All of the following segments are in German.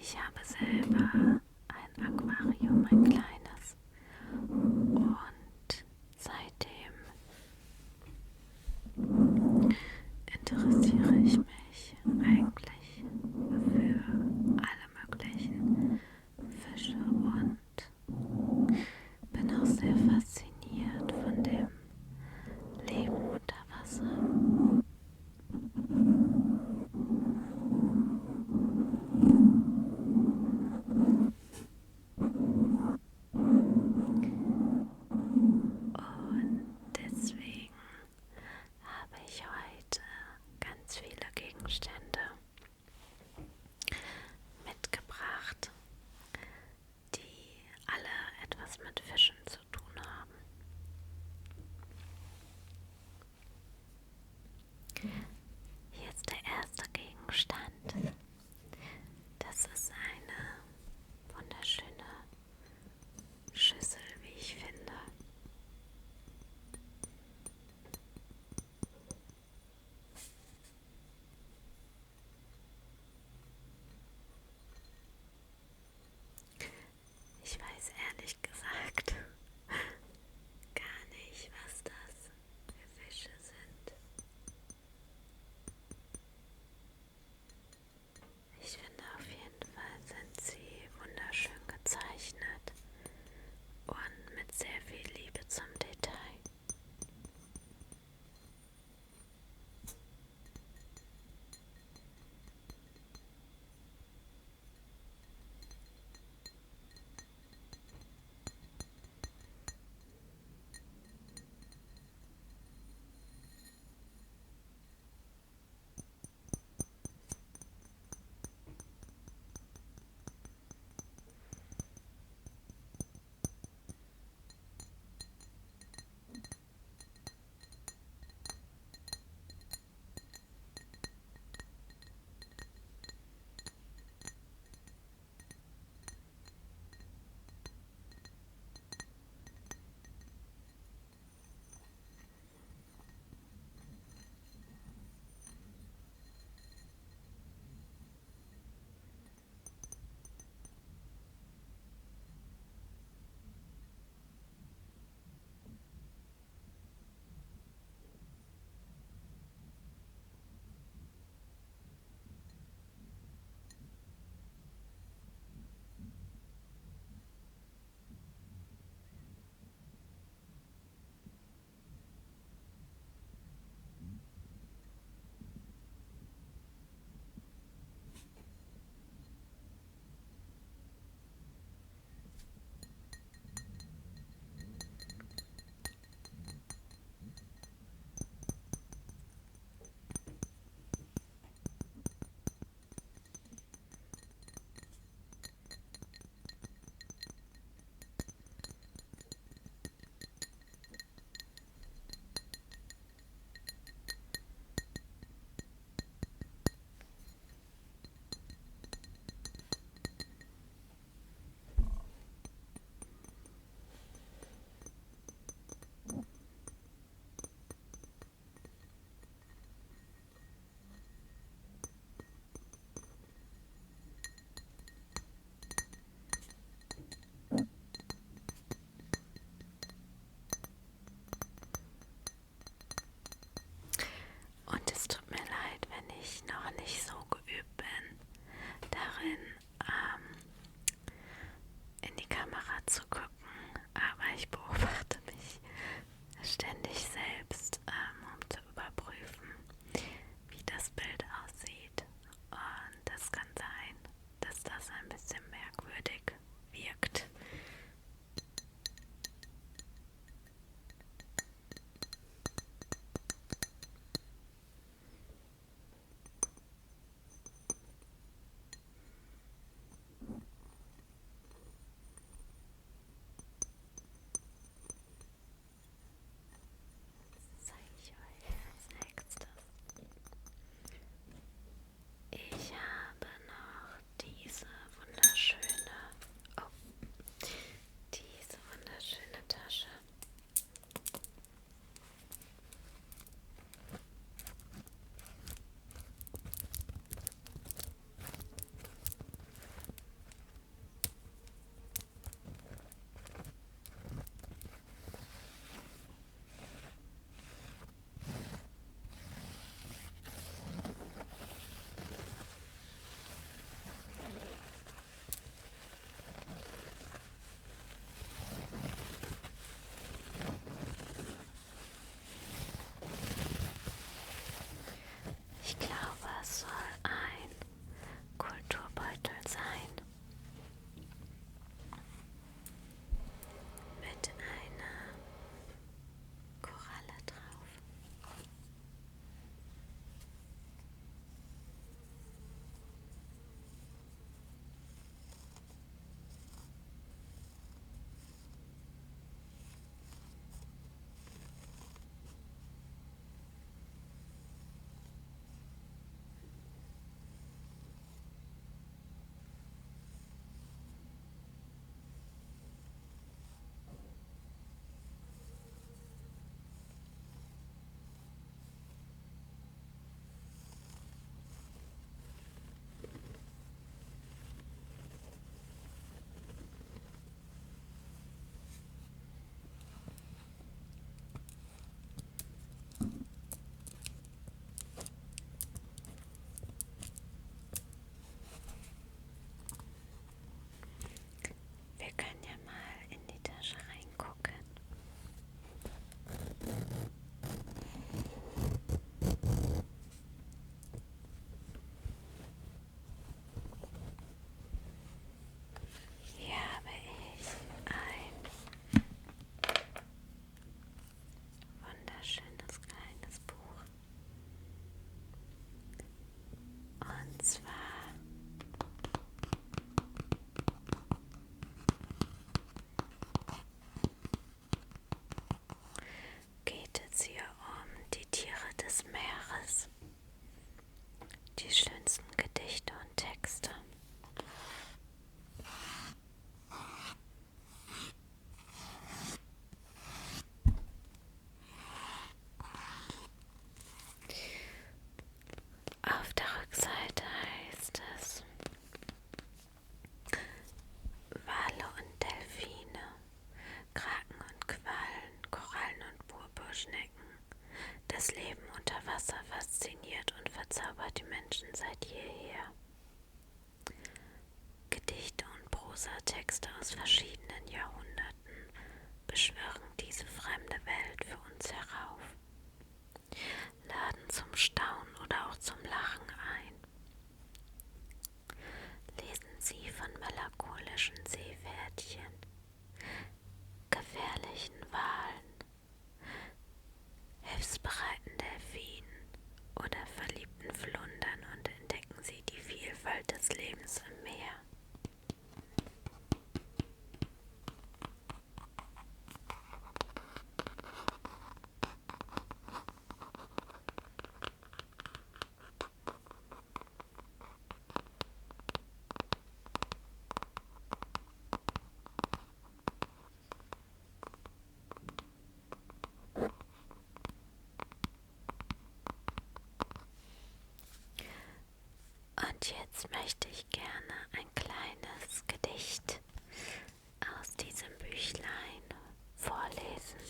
Ich habe selber ein Aquarium, ein kleines, und seitdem interessiere ich mich eigentlich für alle möglichen Fische und bin auch sehr fasziniert von dem Leben unter Wasser. Prosatexte aus verschiedenen Jahrhunderten beschwören diese fremde Welt für uns herauf, laden zum Staunen oder auch zum Lachen ein. Lesen Sie von melancholischen Seepferdchen, gefährlichen Walen, hilfsbereiten Delfinen oder verliebten Flundern und entdecken Sie die Vielfalt des Lebens im Meer. Und jetzt möchte ich gerne ein kleines Gedicht aus diesem Büchlein vorlesen.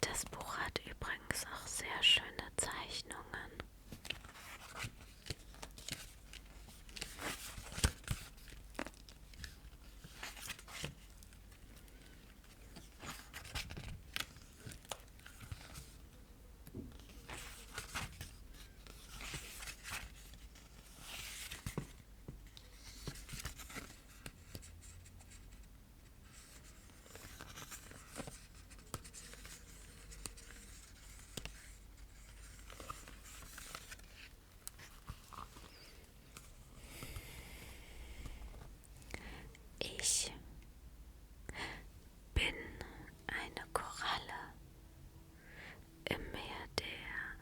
Das Buch hat übrigens auch sehr schöne Zeichnungen. Ich bin eine Koralle im Meer der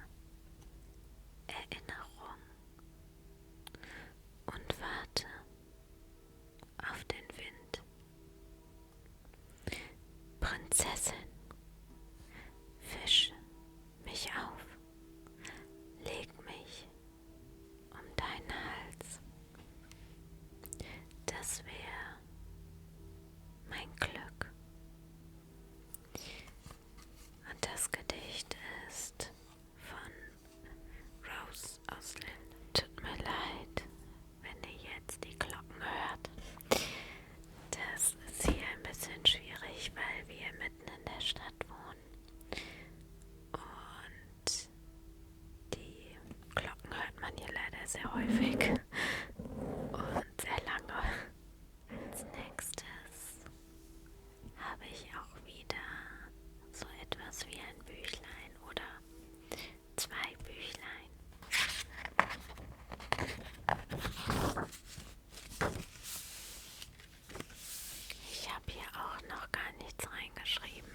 Erinnerung und warte auf den Wind. Prinzessin, fische mich auf, leg mich um deinen Hals. Das wäre mein Glück. Und das Gedicht ist von Rose aus Lynn. Tut mir leid, wenn ihr jetzt die Glocken hört. Das ist hier ein bisschen schwierig, weil wir mitten in der Stadt wohnen. Und die Glocken hört man hier leider sehr häufig und sehr lange. Als nächstes habe ich auch wieder so etwas wie ein Büchlein oder zwei Büchlein. Ich habe hier auch noch gar nichts reingeschrieben.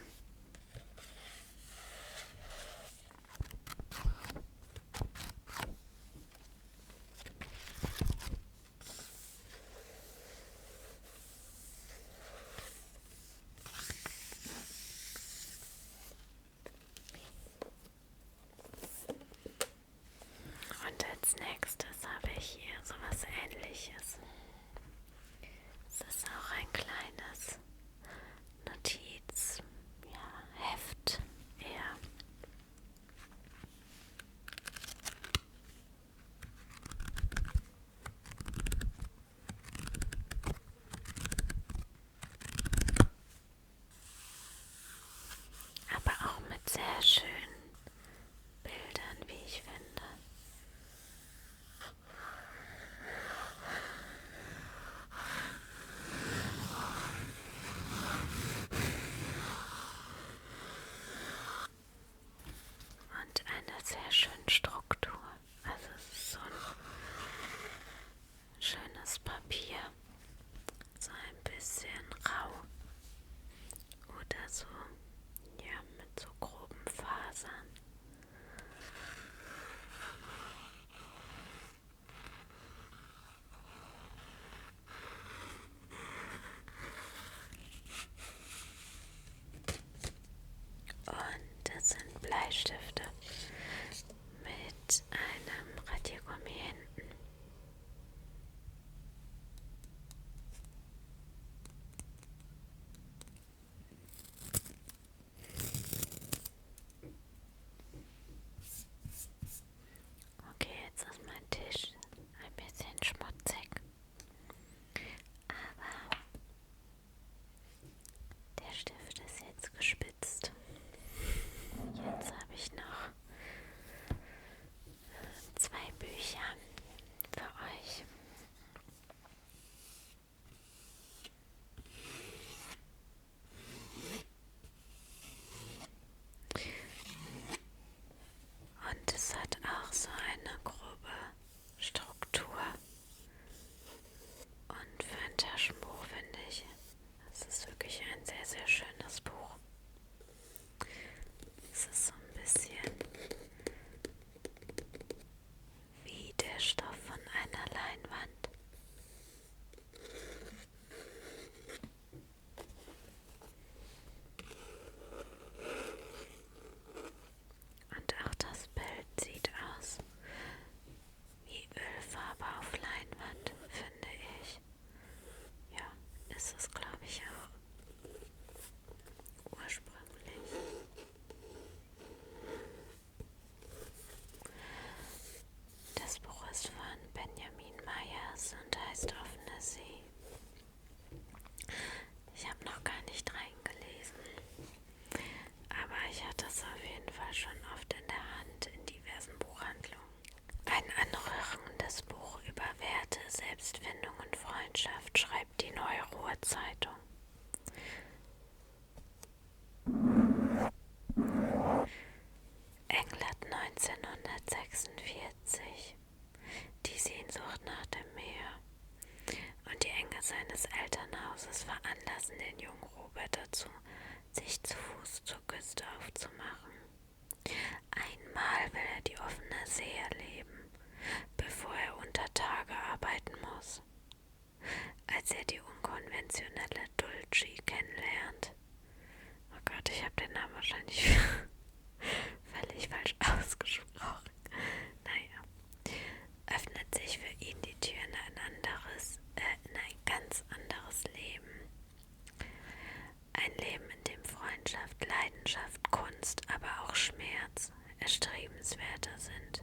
Und als nächstes habe ich hier sowas Ähnliches. Es ist auch ein kleines Notiz, ja, Heft eher. Aber auch mit sehr schönen Bildern, wie ich finde. Und einer sehr schönen Struktur. Also es ist so ein schönes Papier. So ein bisschen rau. Oder so, ja, mit so groben Fasern. Und das sind Bleistifte mit einem Radiergummi hinten. veranlassen den jungen Robert dazu, sich zu Fuß zur Küste aufzumachen. Einmal will er die offene See erleben, bevor er unter Tage arbeiten muss. Als er die unkonventionelle Dulcie kennenlernt, oh Gott, ich habe den Namen wahrscheinlich völlig falsch ausgesprochen. Naja, öffnet sich für ihn die Tür in in ein ganz anderes Leben. Ein Leben, in dem Freundschaft, Leidenschaft, Kunst, aber auch Schmerz erstrebenswerter sind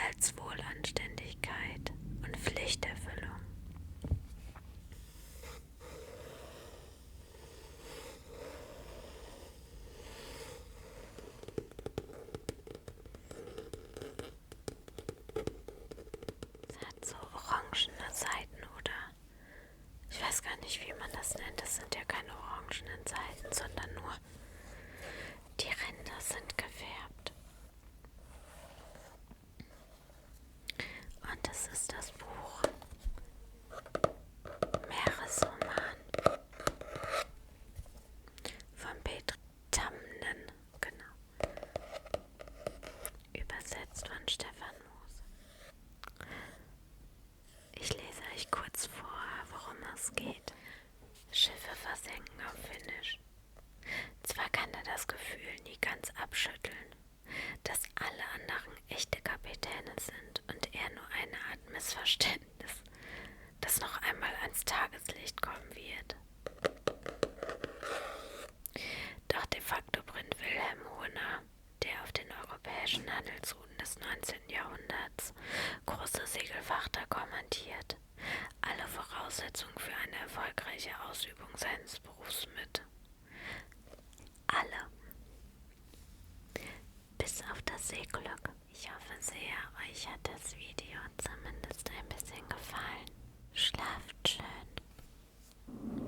als Wohlanständigkeit und Pflichterfüllung. Es hat so orangene Seiten, oder? Ich weiß gar nicht, wie man das nennt. Das sind ja keine orangenen Seiten, sondern nur die Ränder sind gefärbt. Und das ist das Buch Meeresroman von Petri Tamnen, genau. Übersetzt von Stefan Moos. Ich lese euch kurz vor, worum es geht. Schiffe versenken auf Finnisch. Zwar kann er das Gefühl nie ganz abschütteln, dass alle anderen echte Kapitäne sind und er nur eine Art Missverständnis, das noch einmal ans Tageslicht kommen wird. Doch de facto bringt Wilhelm Hohner, der auf den europäischen Handelsrouten des 19. Jahrhunderts große Segelfrachter kommandiert, alle Voraussetzungen für eine erfolgreiche Ausübung seines Berufs mit. Alle. Bis auf das Seeglück. Ich hoffe sehr, euch hat das Video zumindest ein bisschen gefallen. Schlaft schön.